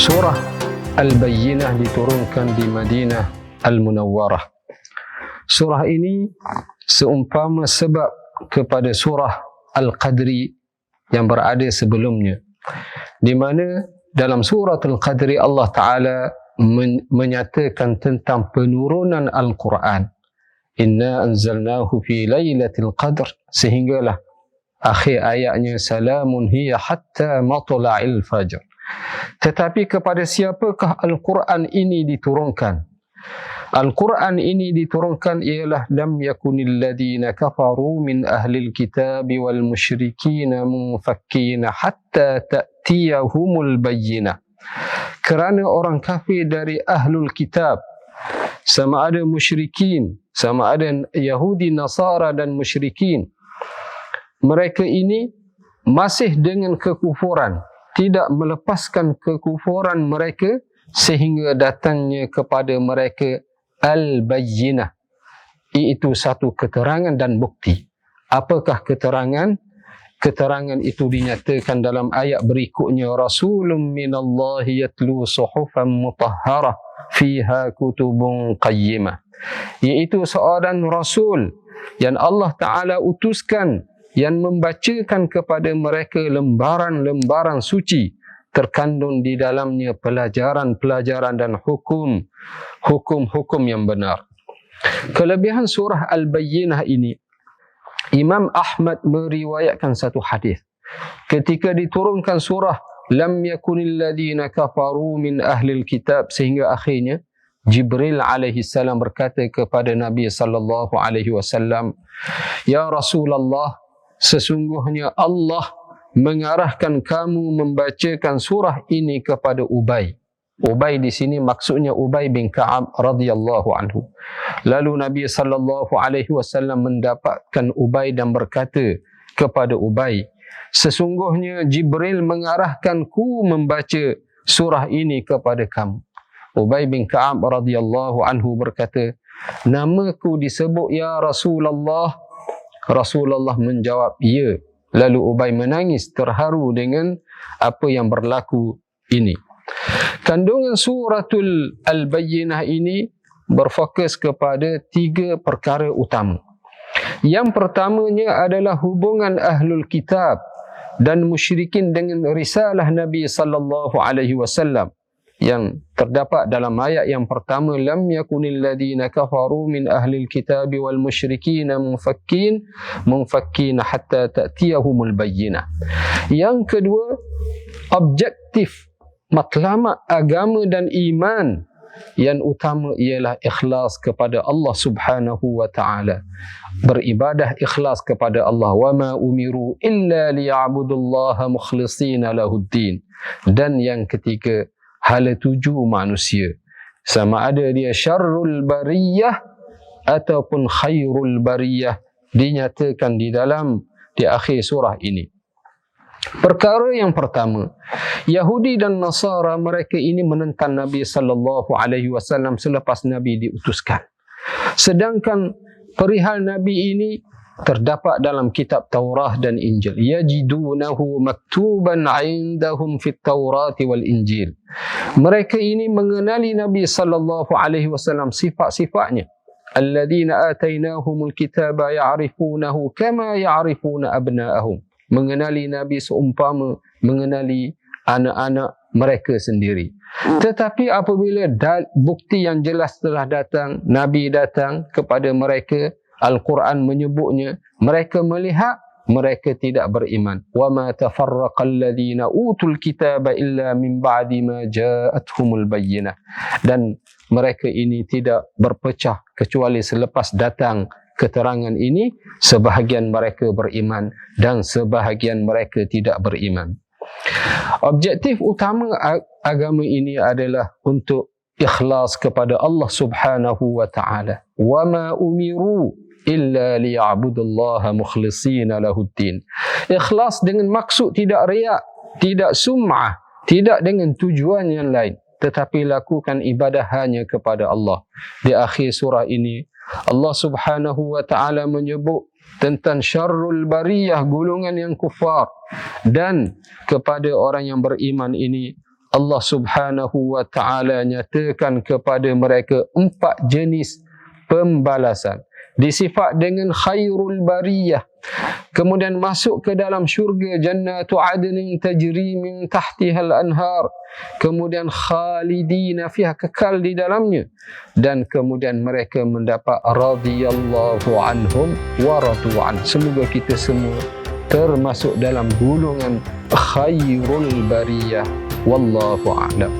Surah Al-Bayyinah diturunkan di Madinah Al-Munawwarah. Surah ini seumpama sebab kepada surah Al-Qadri yang berada sebelumnya, di mana dalam surah Al-Qadri Allah Ta'ala menyatakan tentang penurunan Al-Quran. Inna anzalnahu fi laylatil qadr, sehinggalah akhir ayatnya salamun hiya hatta matla'il fajr. Tetapi kepada siapakah Al-Quran ini diturunkan? Al-Quran ini diturunkan ialah lam yakunil ladina kafaru min ahlil kitabi wal musyrikina munfakkina hatta ta'tiyahumul bayyinah. Kerana orang kafir dari ahlul kitab, sama ada musyrikin, sama ada Yahudi, Nasara dan musyrikin, mereka ini masih dengan kekufuran, tidak melepaskan kekufuran mereka sehingga datangnya kepada mereka Al-Bayyinah, iaitu satu keterangan dan bukti. Apakah keterangan? Keterangan itu dinyatakan dalam ayat berikutnya, Rasulun minallahi yatlu suhufan mutahharah fiha kutubun qayyimah, iaitu seorang Rasul yang Allah Ta'ala utuskan, yang membacakan kepada mereka lembaran-lembaran suci, terkandung di dalamnya pelajaran-pelajaran dan hukum-hukum yang benar. Kelebihan surah Al-Bayyinah ini, Imam Ahmad meriwayatkan satu hadis. Ketika diturunkan surah lam yakunil ladina kafaru min ahlil kitab sehingga akhirnya, Jibril alaihi salam berkata kepada Nabi sallallahu alaihi wasallam, "Ya Rasulullah, sesungguhnya Allah mengarahkan kamu membacakan surah ini kepada Ubay." Ubay di sini maksudnya Ubay bin Ka'ab radhiyallahu anhu. Lalu Nabi sallallahu alaihi wasallam mendapatkan Ubay dan berkata kepada Ubay, "Sesungguhnya Jibril mengarahkanku membaca surah ini kepada kamu." Ubay bin Ka'ab radhiyallahu anhu berkata, "Namaku disebut ya Rasulullah." Rasulullah menjawab, "Ya." Lalu Ubay menangis terharu dengan apa yang berlaku ini. Kandungan suratul Al-Bayyinah ini berfokus kepada 3 perkara utama. Yang pertamanya adalah hubungan ahlul kitab dan musyrikin dengan risalah Nabi sallallahu alaihi wasallam yang terdapat dalam ayat yang pertama, lam yakunil ladina kafaru min ahlil kitabi wal musyrikina munfakkina hatta ta'tiyahumul bayyinah. Yang kedua, objektif matlamat agama dan iman yang utama ialah ikhlas kepada Allah Subhanahu wa taala. Beribadah ikhlas kepada Allah. Wa ma umiru illa liya'budullaha mukhlishina lahuddin. Dan yang ketiga, hala tuju manusia, sama ada dia syarrul bariyah ataupun khairul bariyah, dinyatakan di akhir surah ini. Perkara yang pertama, Yahudi dan Nasara mereka ini menentang Nabi sallallahu alaihi wasallam selepas Nabi diutuskan. Sedangkan perihal Nabi ini terdapat dalam kitab Taurah dan Injil. Yajidunahu maktuban 'indahum fit Taurati wal Injil. Mereka ini mengenali Nabi sallallahu alaihi wasallam sifat-sifatnya. Alladzina atainahumul kitaba ya'rifunahu kama ya'rifuna abna'ahum. Mengenali Nabi seumpama mengenali anak-anak mereka sendiri. Tetapi apabila bukti yang jelas telah datang, Nabi datang kepada mereka, Al-Quran menyebutnya, mereka melihat, mereka tidak beriman. وَمَا تَفَرَّقَ الَّذِينَ أُوتُوا الْكِتَابَ إِلَّا مِنْ بَعْدِ مَا جَاءَتْهُمُ الْبَيِّنَةُ. Dan mereka ini tidak berpecah kecuali selepas datang keterangan ini, sebahagian mereka beriman dan sebahagian mereka tidak beriman. Objektif utama agama ini adalah untuk ikhlas kepada Allah Subhanahu wa taala. Wa ma umiru illa liya'budullaha mukhlishina lahuddin. Ikhlas dengan maksud tidak riak, tidak sum'ah, tidak dengan tujuan yang lain, tetapi lakukan ibadah hanya kepada Allah. Di akhir surah ini Allah Subhanahu wa taala menyebut tentang syarrul bariyah, golongan yang kufar, dan kepada orang yang beriman ini Allah Subhanahu wa ta'ala nyatakan kepada mereka 4 jenis pembalasan. Disifat dengan khairul bariyah. Kemudian masuk ke dalam syurga jannatu adnin tajri min tahtihal anhar. Kemudian khalidina fiha, kekal di dalamnya. Dan kemudian mereka mendapat radhiyallahu anhum wa radu an. Semoga kita semua termasuk dalam golongan khairul bariyah. Wallahu a'lam.